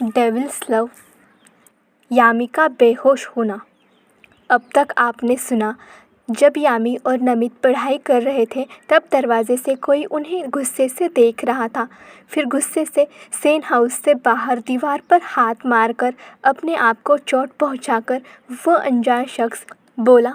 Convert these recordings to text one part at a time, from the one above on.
Devils love, यामी का बेहोश होना। अब तक आपने सुना, जब यामी और नमित पढ़ाई कर रहे थे तब दरवाजे से कोई उन्हें गुस्से से देख रहा था। फिर गुस्से से सेन हाउस से बाहर दीवार पर हाथ मारकर अपने आप को चोट पहुंचाकर वह अनजान शख्स बोला,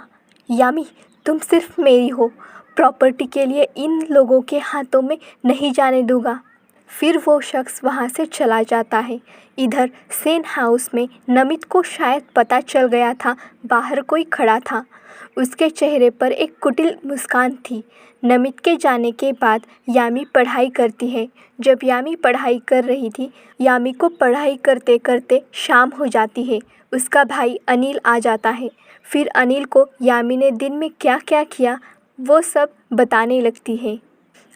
यामी तुम सिर्फ मेरी हो, प्रॉपर्टी के लिए इन लोगों के हाथों में नहीं जाने दूंगा। फिर वो शख्स वहाँ से चला जाता है। इधर सेन हाउस में नमित को शायद पता चल गया था बाहर कोई खड़ा था। उसके चेहरे पर एक कुटिल मुस्कान थी। नमित के जाने के बाद यामी पढ़ाई करती है। जब यामी पढ़ाई कर रही थी, यामी को पढ़ाई करते करते शाम हो जाती है। उसका भाई अनिल आ जाता है। फिर अनिल को यामी ने दिन में क्या क्या किया वो सब बताने लगती है।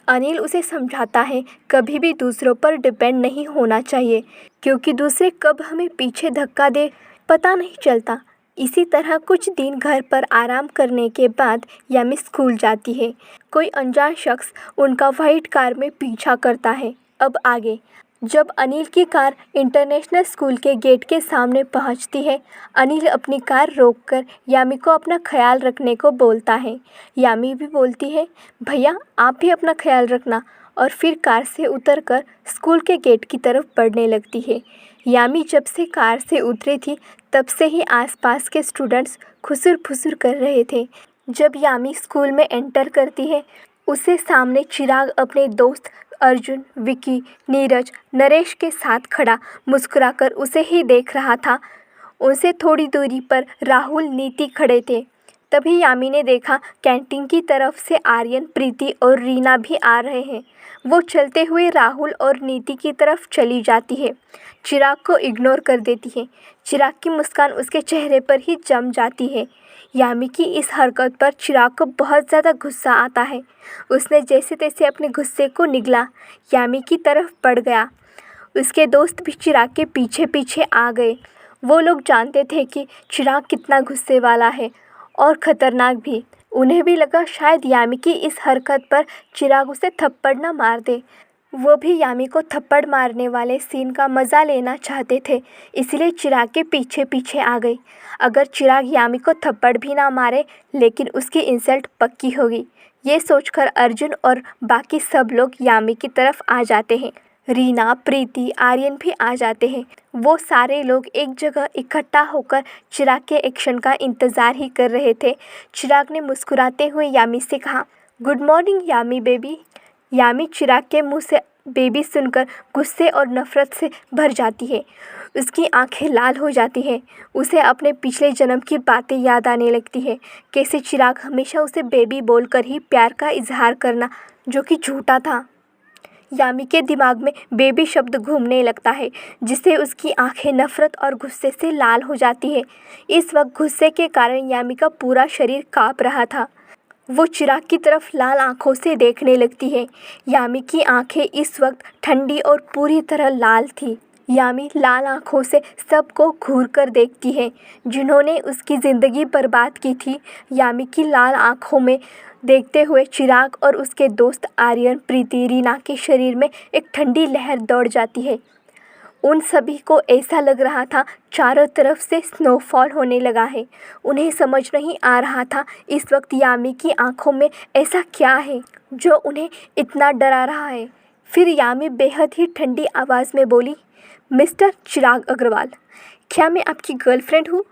अनिल उसे समझाता है कभी भी दूसरों पर डिपेंड नहीं होना चाहिए, क्योंकि दूसरे कब हमें पीछे धक्का दे पता नहीं चलता। इसी तरह कुछ दिन घर पर आराम करने के बाद यामी स्कूल जाती है। कोई अनजान शख्स उनका वाइट कार में पीछा करता है। अब आगे, जब अनिल की कार इंटरनेशनल स्कूल के गेट के सामने पहुंचती है, अनिल अपनी कार रोककर यामी को अपना ख्याल रखने को बोलता है। यामी भी बोलती है, भैया आप भी अपना ख्याल रखना, और फिर कार से उतरकर स्कूल के गेट की तरफ बढ़ने लगती है। यामी जब से कार से उतरी थी तब से ही आसपास के स्टूडेंट्स खुसुर फुसुर कर रहे थे। जब यामी स्कूल में एंटर करती है, उसे सामने चिराग अपने दोस्त अर्जुन, विकी, नीरज, नरेश के साथ खड़ा मुस्कुराकर उसे ही देख रहा था। उनसे थोड़ी दूरी पर राहुल, नीति खड़े थे। तभी यामी ने देखा कैंटीन की तरफ से आर्यन, प्रीति और रीना भी आ रहे हैं। वो चलते हुए राहुल और नीति की तरफ चली जाती है। चिराग को इग्नोर कर देती है। चिराग की मुस्कान उसके चेहरे पर ही जम जाती है। यामी की इस हरकत पर चिराग को बहुत ज़्यादा गुस्सा आता है। उसने जैसे तैसे अपने गुस्से को निगला, यामी की तरफ बढ़ गया। उसके दोस्त भी चिराग के पीछे पीछे आ गए। वो लोग जानते थे कि चिराग कितना गुस्से वाला है और ख़तरनाक भी। उन्हें भी लगा शायद यामी की इस हरकत पर चिराग उसे थप्पड़ न मार दे। वो भी यामी को थप्पड़ मारने वाले सीन का मज़ा लेना चाहते थे, इसलिए चिराग के पीछे पीछे आ गई। अगर चिराग यामी को थप्पड़ भी ना मारे लेकिन उसकी इंसल्ट पक्की होगी, ये सोचकर अर्जुन और बाकी सब लोग यामी की तरफ आ जाते हैं। रीना, प्रीति, आर्यन भी आ जाते हैं। वो सारे लोग एक जगह इकट्ठा होकर चिराग के एक्शन का इंतज़ार ही कर रहे थे। चिराग ने मुस्कुराते हुए यामी से कहा, गुड मॉर्निंग यामी बेबी। यामी चिराग के मुंह से बेबी सुनकर गुस्से और नफ़रत से भर जाती है। उसकी आंखें लाल हो जाती हैं। उसे अपने पिछले जन्म की बातें याद आने लगती है। कैसे चिराग हमेशा उसे बेबी बोलकर ही प्यार का इजहार करना, जो कि झूठा था। यामी के दिमाग में बेबी शब्द घूमने लगता है, जिससे उसकी आंखें नफ़रत और गुस्से से लाल हो जाती है। इस वक्त गुस्से के कारण यामी का पूरा शरीर काँप रहा था। वो चिराग की तरफ लाल आंखों से देखने लगती है। यामी की आंखें इस वक्त ठंडी और पूरी तरह लाल थी। यामी लाल आंखों से सबको घूर कर देखती है, जिन्होंने उसकी ज़िंदगी बर्बाद की थी। यामी की लाल आंखों में देखते हुए चिराग और उसके दोस्त आर्यन, प्रीति, रीना के शरीर में एक ठंडी लहर दौड़ जाती है। उन सभी को ऐसा लग रहा था चारों तरफ से स्नोफॉल होने लगा है। उन्हें समझ नहीं आ रहा था इस वक्त यामी की आंखों में ऐसा क्या है जो उन्हें इतना डरा रहा है। फिर यामी बेहद ही ठंडी आवाज़ में बोली, मिस्टर चिराग अग्रवाल, क्या मैं आपकी गर्लफ्रेंड हूँ?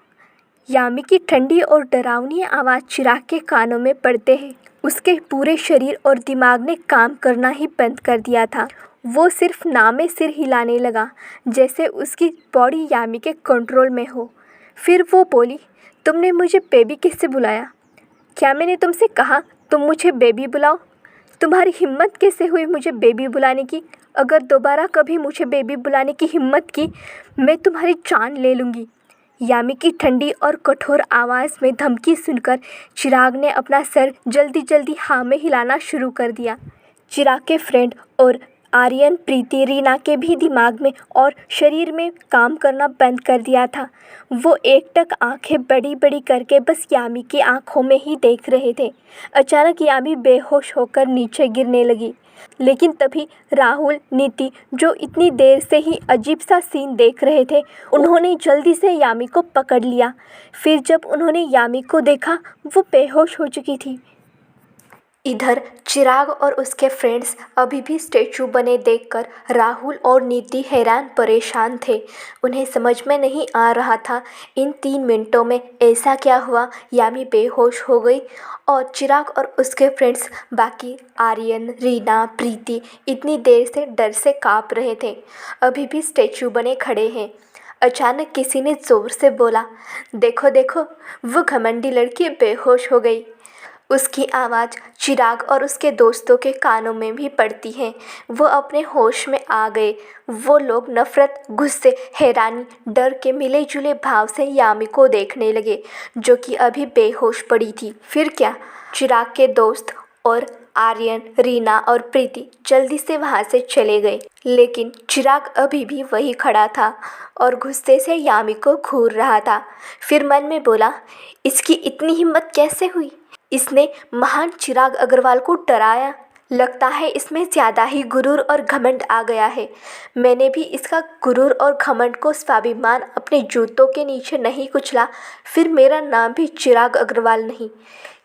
यामी की ठंडी और डरावनी आवाज़ चिराग के कानों में पड़ते ही उसके पूरे शरीर और दिमाग ने काम करना ही बंद कर दिया था। वो सिर्फ नामे सिर हिलाने लगा, जैसे उसकी बॉडी यामी के कंट्रोल में हो। फिर वो बोली, तुमने मुझे बेबी किससे बुलाया? क्या मैंने तुमसे कहा तुम मुझे बेबी बुलाओ? तुम्हारी हिम्मत कैसे हुई मुझे बेबी बुलाने की? अगर दोबारा कभी मुझे बेबी बुलाने की हिम्मत की, मैं तुम्हारी जान ले लूँगी। यामी की ठंडी और कठोर आवाज़ में धमकी सुनकर चिराग ने अपना सर जल्दी जल्दी हाँ में हिलाना शुरू कर दिया। चिराग के फ्रेंड और आर्यन, प्रीति, रीना के भी दिमाग में और शरीर में काम करना बंद कर दिया था। वो एकटक आंखें बड़ी बड़ी करके बस यामी की आंखों में ही देख रहे थे। अचानक यामी बेहोश होकर नीचे गिरने लगी। लेकिन तभी राहुल, नीति, जो इतनी देर से ही अजीब सा सीन देख रहे थे, उन्होंने जल्दी से यामी को पकड़ लिया। फिर जब उन्होंने यामी को देखा, वो बेहोश हो चुकी थी। इधर चिराग और उसके फ्रेंड्स अभी भी स्टैचू बने देखकर राहुल और नीति हैरान परेशान थे। उन्हें समझ में नहीं आ रहा था इन 3 मिनटों में ऐसा क्या हुआ। यामी बेहोश हो गई और चिराग और उसके फ्रेंड्स, बाकी आर्यन, रीना, प्रीति इतनी देर से डर से काँप रहे थे। अभी भी स्टैचू बने खड़े हैं। अचानक किसी ने ज़ोर से बोला, देखो देखो, वो घमंडी लड़की बेहोश हो गई। उसकी आवाज़ चिराग और उसके दोस्तों के कानों में भी पड़ती है। वो अपने होश में आ गए। वो लोग नफ़रत, गुस्से, हैरानी, डर के मिले जुले भाव से यामी को देखने लगे, जो कि अभी बेहोश पड़ी थी। फिर क्या? चिराग के दोस्त और आर्यन, रीना और प्रीति जल्दी से वहाँ से चले गए। लेकिन चिराग अभी भी वही खड़ा था और गुस्से से यामी को घूर रहा था। फिर मन में बोला, इसकी इतनी हिम्मत कैसे हुई? इसने महान चिराग अग्रवाल को डराया। लगता है इसमें ज़्यादा ही गुरूर और घमंड आ गया है। मैंने भी इसका गुरूर और घमंड को स्वाभिमान अपने जूतों के नीचे नहीं कुचला, फिर मेरा नाम भी चिराग अग्रवाल नहीं।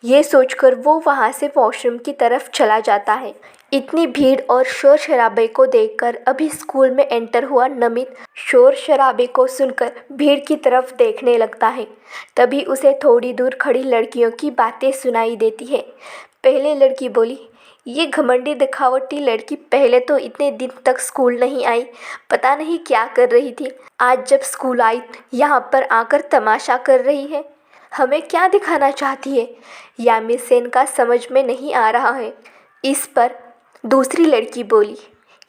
ये सोचकर वो वहाँ से वॉशरूम की तरफ चला जाता है। इतनी भीड़ और शोर शराबे को देखकर अभी स्कूल में एंटर हुआ नमित शोर शराबे को सुनकर भीड़ की तरफ देखने लगता है। तभी उसे थोड़ी दूर खड़ी लड़कियों की बातें सुनाई देती है। पहले लड़की बोली, ये घमंडी दिखावटी लड़की पहले तो इतने दिन तक स्कूल नहीं आई, पता नहीं क्या कर रही थी। आज जब स्कूल आई यहाँ पर आकर तमाशा कर रही है। हमें क्या दिखाना चाहती है? यामी सेन का समझ में नहीं आ रहा है। इस पर दूसरी लड़की बोली,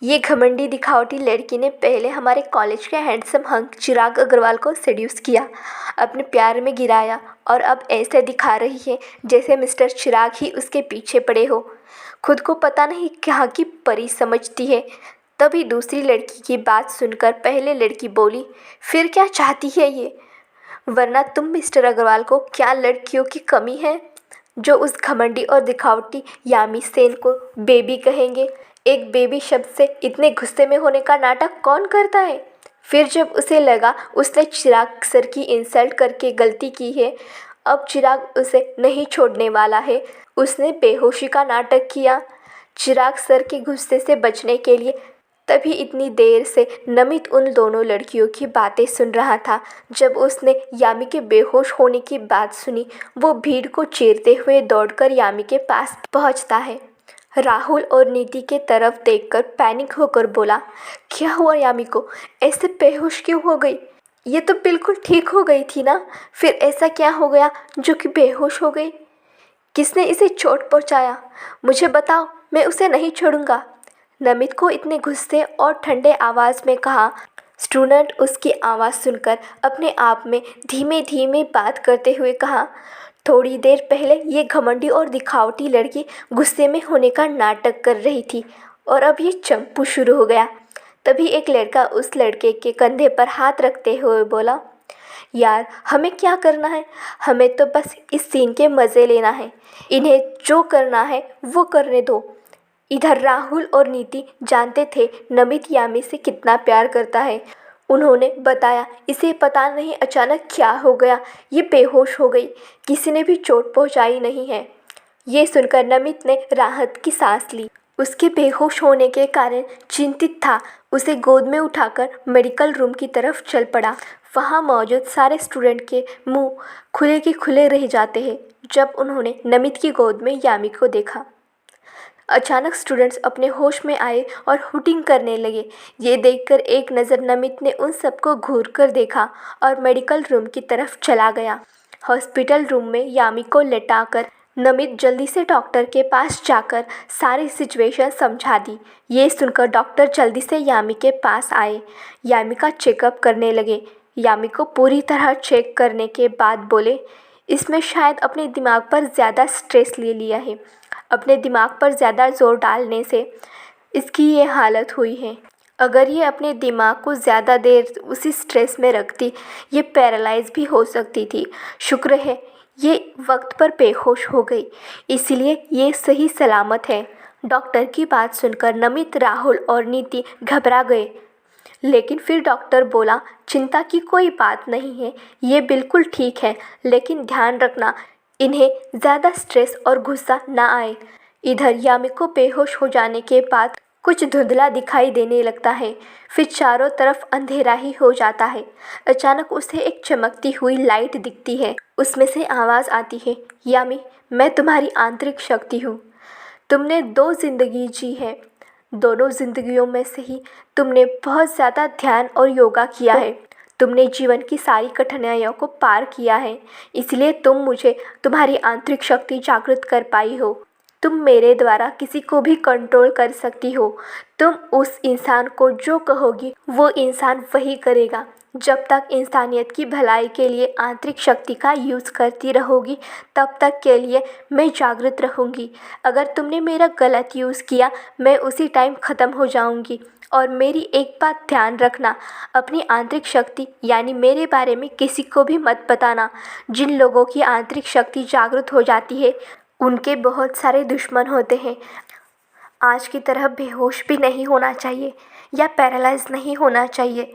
ये घमंडी दिखावटी लड़की ने पहले हमारे कॉलेज के हैंडसम हंक चिराग अग्रवाल को सेड्यूस किया, अपने प्यार में गिराया और अब ऐसे दिखा रही है जैसे मिस्टर चिराग ही उसके पीछे पड़े हो। खुद को पता नहीं कहाँ की परी समझती है। तभी दूसरी लड़की की बात सुनकर पहले लड़की बोली, फिर क्या चाहती है ये? वरना तुम मिस्टर अग्रवाल को क्या लड़कियों की कमी है जो उस घमंडी और दिखावटी यामी सेन को बेबी कहेंगे? एक बेबी शब्द से इतने गुस्से में होने का नाटक कौन करता है? फिर जब उसे लगा उसने चिराग सर की इंसल्ट करके गलती की है, अब चिराग उसे नहीं छोड़ने वाला है, उसने बेहोशी का नाटक किया चिराग सर के गुस्से से बचने के लिए। तभी इतनी देर से नमित उन दोनों लड़कियों की बातें सुन रहा था। जब उसने यामी के बेहोश होने की बात सुनी, वो भीड़ को चीरते हुए दौड़कर यामी के पास पहुंचता है। राहुल और नीति के तरफ देखकर पैनिक होकर बोला, क्या हुआ यामी को? ऐसे बेहोश क्यों हो गई? ये तो बिल्कुल ठीक हो गई थी ना, फिर ऐसा क्या हो गया जो कि बेहोश हो गई? किसने इसे चोट पहुंचाया? मुझे बताओ, मैं उसे नहीं छोड़ूंगा। नमित को इतने गुस्से और ठंडे आवाज़ में कहा। स्टूडेंट उसकी आवाज़ सुनकर अपने आप में धीमे धीमे बात करते हुए कहा, थोड़ी देर पहले ये घमंडी और दिखावटी लड़की गुस्से में होने का नाटक कर रही थी और अब ये चंपू शुरू हो गया। तभी एक लड़का उस लड़के के कंधे पर हाथ रखते हुए बोला, यार हमें क्या करना है? हमें तो बस इस सीन के मज़े लेना है। इन्हें जो करना है वो करने दो। इधर राहुल और नीति जानते थे नमित यामी से कितना प्यार करता है। उन्होंने बताया, इसे पता नहीं अचानक क्या हो गया, ये बेहोश हो गई, किसी ने भी चोट पहुंचाई नहीं है। ये सुनकर नमित ने राहत की सांस ली। उसके बेहोश होने के कारण चिंतित था। उसे गोद में उठाकर मेडिकल रूम की तरफ चल पड़ा। वहाँ मौजूद सारे स्टूडेंट के मुंह खुले के खुले रह जाते हैं जब उन्होंने नमित की गोद में यामी को देखा। अचानक स्टूडेंट्स अपने होश में आए और हुटिंग करने लगे। ये देखकर एक नज़र नमित ने उन सबको घूर कर देखा और मेडिकल रूम की तरफ चला गया। हॉस्पिटल रूम में यामी को लेटाकर नमित जल्दी से डॉक्टर के पास जाकर सारी सिचुएशन समझा दी। ये सुनकर डॉक्टर जल्दी से यामी के पास आए, यामी का चेकअप करने लगे। यामी को पूरी तरह चेक करने के बाद बोले, इसमें शायद अपने दिमाग पर ज़्यादा स्ट्रेस ले लिया है। अपने दिमाग पर ज़्यादा जोर डालने से इसकी ये हालत हुई है। अगर ये अपने दिमाग को ज़्यादा देर उसी स्ट्रेस में रखती, ये पैरालाइज भी हो सकती थी। शुक्र है ये वक्त पर बेहोश हो गई, इसलिए ये सही सलामत है। डॉक्टर की बात सुनकर नमित, राहुल और नीति घबरा गए, लेकिन फिर डॉक्टर बोला, चिंता की कोई बात नहीं है, ये बिल्कुल ठीक है, लेकिन ध्यान रखना इन्हें ज़्यादा स्ट्रेस और गुस्सा ना आए। इधर यामी को बेहोश हो जाने के बाद कुछ धुंधला दिखाई देने लगता है, फिर चारों तरफ अंधेरा ही हो जाता है। अचानक उसे एक चमकती हुई लाइट दिखती है, उसमें से आवाज़ आती है, यामी, मैं तुम्हारी आंतरिक शक्ति हूँ। तुमने 2 ज़िंदगी जी है, दोनों ज़िंदगियों में से ही तुमने बहुत ज़्यादा ध्यान और योगा किया है। तुमने जीवन की सारी कठिनाइयों को पार किया है, इसलिए तुम मुझे तुम्हारी आंतरिक शक्ति जागृत कर पाई हो। तुम मेरे द्वारा किसी को भी कंट्रोल कर सकती हो। तुम उस इंसान को जो कहोगी वो इंसान वही करेगा। जब तक इंसानियत की भलाई के लिए आंतरिक शक्ति का यूज़ करती रहोगी, तब तक के लिए मैं जागृत रहूँगी। अगर तुमने मेरा गलत यूज़ किया, मैं उसी टाइम ख़त्म हो जाऊँगी। और मेरी एक बात ध्यान रखना, अपनी आंतरिक शक्ति यानी मेरे बारे में किसी को भी मत बताना। जिन लोगों की आंतरिक शक्ति जागृत हो जाती है, उनके बहुत सारे दुश्मन होते हैं। आज की तरह बेहोश भी नहीं होना चाहिए या पैरालाइज नहीं होना चाहिए।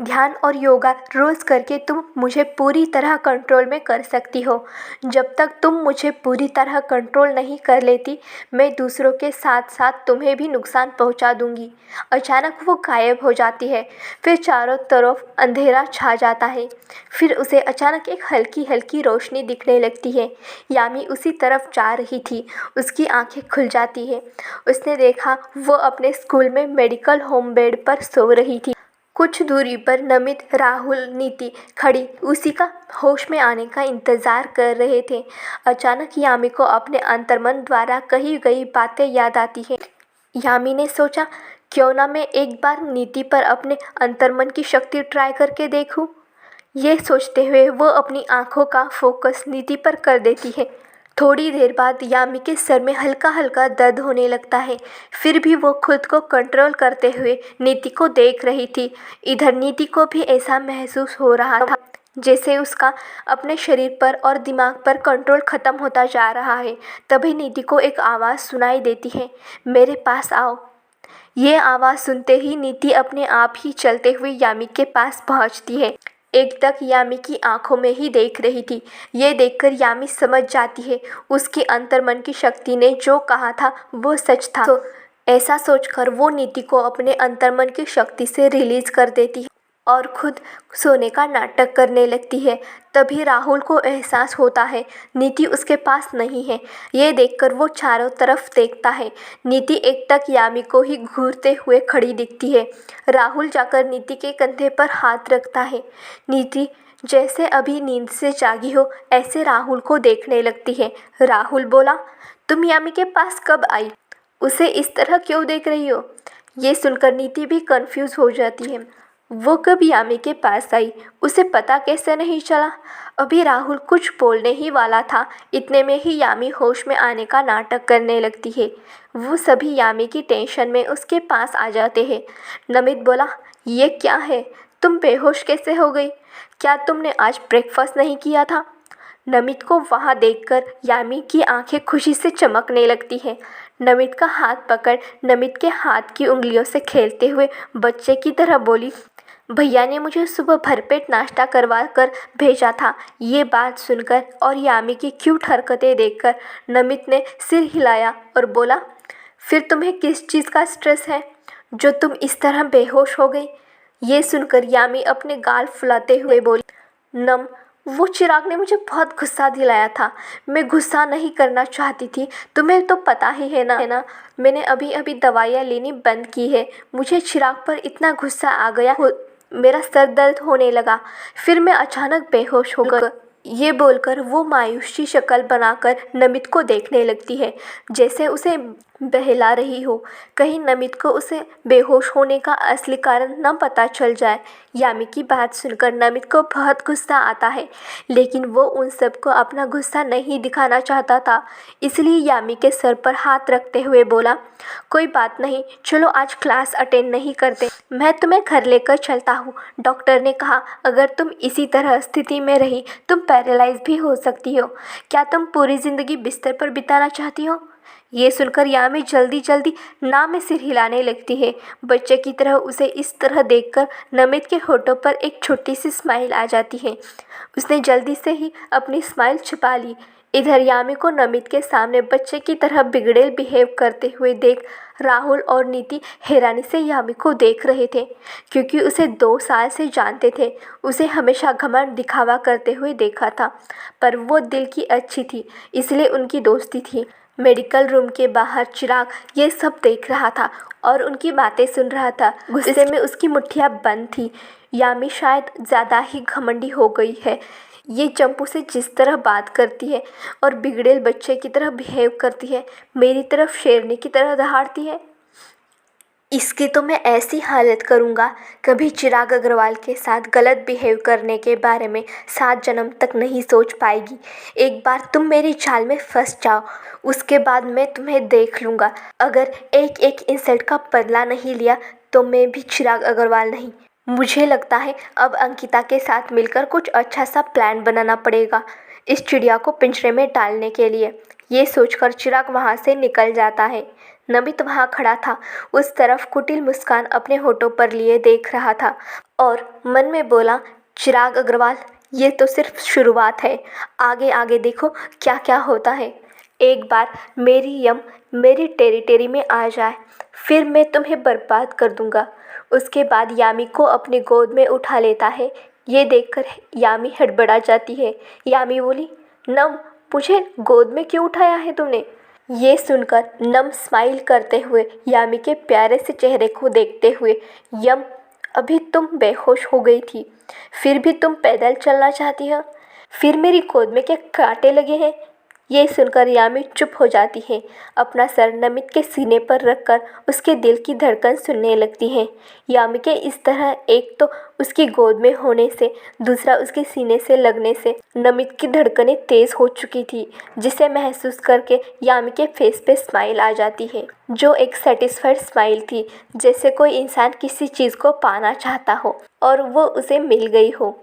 ध्यान और योगा रोज़ करके तुम मुझे पूरी तरह कंट्रोल में कर सकती हो। जब तक तुम मुझे पूरी तरह कंट्रोल नहीं कर लेती, मैं दूसरों के साथ साथ तुम्हें भी नुकसान पहुंचा दूंगी। अचानक वो गायब हो जाती है, फिर चारों तरफ अंधेरा छा जाता है। फिर उसे अचानक एक हल्की हल्की रोशनी दिखने लगती है। यामी उसी तरफ जा रही थी, उसकी आंखें खुल जाती है। उसने देखा वो अपने स्कूल में मेडिकल होम बेड पर सो रही थी। कुछ दूरी पर नमित, राहुल, नीति खड़ी उसी का होश में आने का इंतज़ार कर रहे थे। अचानक यामी को अपने अंतर्मन द्वारा कही गई बातें याद आती हैं। यामी ने सोचा, क्यों ना मैं एक बार नीति पर अपने अंतर्मन की शक्ति ट्राई करके देखूं। ये सोचते हुए वो अपनी आंखों का फोकस नीति पर कर देती है। थोड़ी देर बाद यामी के सर में हल्का हल्का दर्द होने लगता है, फिर भी वो खुद को कंट्रोल करते हुए नीति को देख रही थी। इधर नीति को भी ऐसा महसूस हो रहा था जैसे उसका अपने शरीर पर और दिमाग पर कंट्रोल ख़त्म होता जा रहा है। तभी नीति को एक आवाज़ सुनाई देती है, मेरे पास आओ। ये आवाज़ सुनते ही नीति अपने आप ही चलते हुए यामी के पास पहुंचती है। एकटक यामी की आंखों में ही देख रही थी। ये देखकर यामी समझ जाती है, उसकी अंतर्मन की शक्ति ने जो कहा था वो सच था। तो ऐसा सोचकर वो नीति को अपने अंतर्मन की शक्ति से रिलीज कर देती है और खुद सोने का नाटक करने लगती है। तभी राहुल को एहसास होता है नीति उसके पास नहीं है। ये देखकर वो चारों तरफ देखता है। नीति एकटक यामी को ही घूरते हुए खड़ी दिखती है। राहुल जाकर नीति के कंधे पर हाथ रखता है। नीति जैसे अभी नींद से जागी हो ऐसे राहुल को देखने लगती है। राहुल बोला, तुम यामी के पास कब आई? उसे इस तरह क्यों देख रही हो? ये सुनकर नीति भी कंफ्यूज हो जाती है। वो कब यामी के पास आई, उसे पता कैसे नहीं चला? अभी राहुल कुछ बोलने ही वाला था, इतने में ही यामी होश में आने का नाटक करने लगती है। वो सभी यामी की टेंशन में उसके पास आ जाते हैं। नमित बोला, ये क्या है? तुम बेहोश कैसे हो गई? क्या तुमने आज ब्रेकफास्ट नहीं किया था? नमित को वहाँ देखकर यामी की आंखें खुशी से चमकने लगती हैं। नमित का हाथ पकड़ नमित के हाथ की उंगलियों से खेलते हुए बच्चे की तरह बोली, भैया ने मुझे सुबह भरपेट नाश्ता करवा कर भेजा था। ये बात सुनकर और यामी की क्यूट हरकतें देखकर नमित ने सिर हिलाया और बोला, फिर तुम्हें किस चीज़ का स्ट्रेस है जो तुम इस तरह बेहोश हो गई? ये सुनकर यामी अपने गाल फुलाते हुए बोली, नम, वो चिराग ने मुझे बहुत गुस्सा दिलाया था। मैं गुस्सा नहीं करना चाहती थी, तुम्हें तो पता ही है ना। मैंने अभी अभी दवाइयाँ लेनी बंद की है। मुझे चिराग पर इतना गुस्सा आ गया, मेरा सर दर्द होने लगा, फिर मैं अचानक बेहोश हो गई। ये बोलकर वो मायूस सी शक्ल बनाकर नमित को देखने लगती है, जैसे उसे बहला रही हो, कहीं नमित को उसे बेहोश होने का असली कारण न पता चल जाए। यामी की बात सुनकर नमित को बहुत गुस्सा आता है, लेकिन वो उन सबको अपना गुस्सा नहीं दिखाना चाहता था। इसलिए यामी के सर पर हाथ रखते हुए बोला, कोई बात नहीं, चलो आज क्लास अटेंड नहीं करते, मैं तुम्हें घर लेकर चलता हूँ। डॉक्टर ने कहा अगर तुम इसी तरह स्थिति में रही तुम पैरालाइज भी हो सकती हो। क्या तुम पूरी ज़िंदगी बिस्तर पर बिताना चाहती हो? ये सुनकर यामी जल्दी जल्दी ना में सिर हिलाने लगती है। बच्चे की तरह उसे इस तरह देखकर नमित के होठों पर एक छोटी सी स्माइल आ जाती है। उसने जल्दी से ही अपनी स्माइल छुपा ली। इधर यामी को नमित के सामने बच्चे की तरह बिगड़ेल बिहेव करते हुए देख राहुल और नीति हैरानी से यामी को देख रहे थे, क्योंकि उसे 2 साल से जानते थे। उसे हमेशा घमंड दिखावा करते हुए देखा था, पर वो दिल की अच्छी थी, इसलिए उनकी दोस्ती थी। मेडिकल रूम के बाहर चिराग ये सब देख रहा था और उनकी बातें सुन रहा था। गुस्से में उसकी मुट्ठियाँ बंद थी। यामी शायद ज़्यादा ही घमंडी हो गई है। ये चंपू से जिस तरह बात करती है और बिगड़ेल बच्चे की तरह बिहेव करती है, मेरी तरफ शेरनी की तरह दहाड़ती है, इसकी तो मैं ऐसी हालत करूँगा, कभी चिराग अग्रवाल के साथ गलत बिहेव करने के बारे में 7 जन्म तक नहीं सोच पाएगी। एक बार तुम मेरी चाल में फंस जाओ, उसके बाद मैं तुम्हें देख लूँगा। अगर एक एक इंसल्ट का बदला नहीं लिया तो मैं भी चिराग अग्रवाल नहीं। मुझे लगता है अब अंकिता के साथ मिलकर कुछ अच्छा सा प्लान बनाना पड़ेगा इस चिड़िया को पिंजरे में डालने के लिए। ये सोचकर चिराग वहाँ से निकल जाता है। नमित वहाँ खड़ा था, उस तरफ कुटिल मुस्कान अपने होठों पर लिए देख रहा था और मन में बोला, चिराग अग्रवाल ये तो सिर्फ शुरुआत है, आगे आगे देखो क्या क्या होता है। एक बार मेरी यम मेरी टेरिटरी में आ जाए फिर मैं तुम्हें बर्बाद कर दूंगा। उसके बाद यामी को अपनी गोद में उठा लेता है। ये देखकर यामी हड़बड़ा जाती है। यामी बोली, नम मुझे गोद में क्यों उठाया है तुमने? ये सुनकर नम स्माइल करते हुए यामी के प्यारे से चेहरे को देखते हुए, यम अभी तुम बेहोश हो गई थी, फिर भी तुम पैदल चलना चाहती हो, फिर मेरी गोद में क्या कांटे लगे हैं? ये सुनकर यामी चुप हो जाती है। अपना सर नमित के सीने पर रखकर उसके दिल की धड़कन सुनने लगती है। यामी के इस तरह एक तो उसकी गोद में होने से, दूसरा उसके सीने से लगने से नमित की धड़कनें तेज़ हो चुकी थी, जिसे महसूस करके यामी के फेस पे स्माइल आ जाती है, जो एक सेटिस्फाइड स्माइल थी, जैसे कोई इंसान किसी चीज़ को पाना चाहता हो और वो उसे मिल गई हो।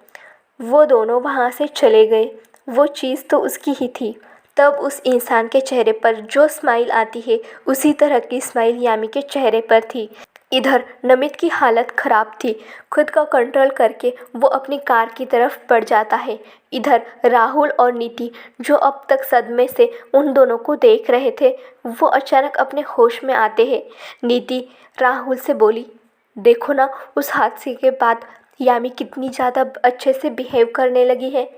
वो दोनों वहाँ से चले गए। वो चीज़ तो उसकी ही थी। तब उस इंसान के चेहरे पर जो स्माइल आती है, उसी तरह की स्माइल यामी के चेहरे पर थी। इधर नमित की हालत ख़राब थी। खुद का कंट्रोल करके वो अपनी कार की तरफ बढ़ जाता है। इधर राहुल और नीति, जो अब तक सदमे से उन दोनों को देख रहे थे, वो अचानक अपने होश में आते हैं। नीति राहुल से बोली, देखो ना, उस हादसे के बाद यामी कितनी ज़्यादा अच्छे से बिहेव करने लगी है।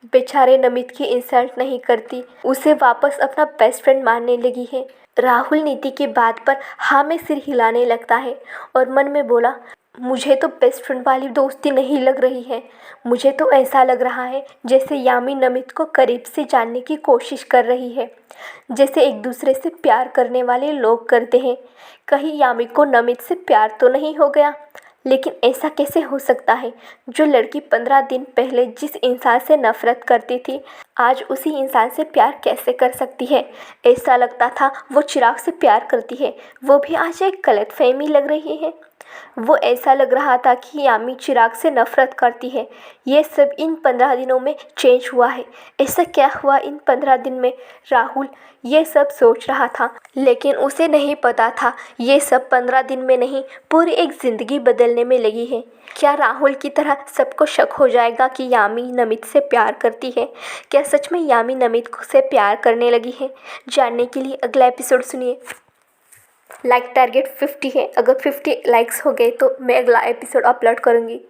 बेचारे नमित की इंसल्ट नहीं करती, उसे वापस अपना बेस्ट फ्रेंड मानने लगी है। राहुल नीति की बात पर हाँ में सिर हिलाने लगता है और मन में बोला, मुझे तो बेस्ट फ्रेंड वाली दोस्ती नहीं लग रही है। मुझे तो ऐसा लग रहा है जैसे यामी नमित को करीब से जानने की कोशिश कर रही है, जैसे एक दूसरे से प्यार करने वाले लोग करते हैं। कहीं यामी को नमित से प्यार तो नहीं हो गया? लेकिन ऐसा कैसे हो सकता है? जो लड़की 15 दिन पहले जिस इंसान से नफरत करती थी, आज उसी इंसान से प्यार कैसे कर सकती है? ऐसा लगता था वो चिराग से प्यार करती है, वो भी आज एक गलतफहमी लग रही है। वो ऐसा लग रहा था कि यामी चिराग से नफरत करती है। ये सब इन 15 दिनों में चेंज हुआ है। ऐसा क्या हुआ इन 15 दिन में? राहुल ये सब सोच रहा था, लेकिन उसे नहीं पता था ये सब 15 दिन में नहीं, पूरी एक ज़िंदगी बदलने में लगी है। क्या राहुल की तरह सबको शक हो जाएगा कि यामी नमित से प्यार करती है? क्या सच में यामी नमित से प्यार करने लगी है? जानने के लिए अगला एपिसोड सुनिए। लाइक टारगेट 50 है, अगर 50 लाइक्स हो गए तो मैं अगला एपिसोड अपलोड करूँगी।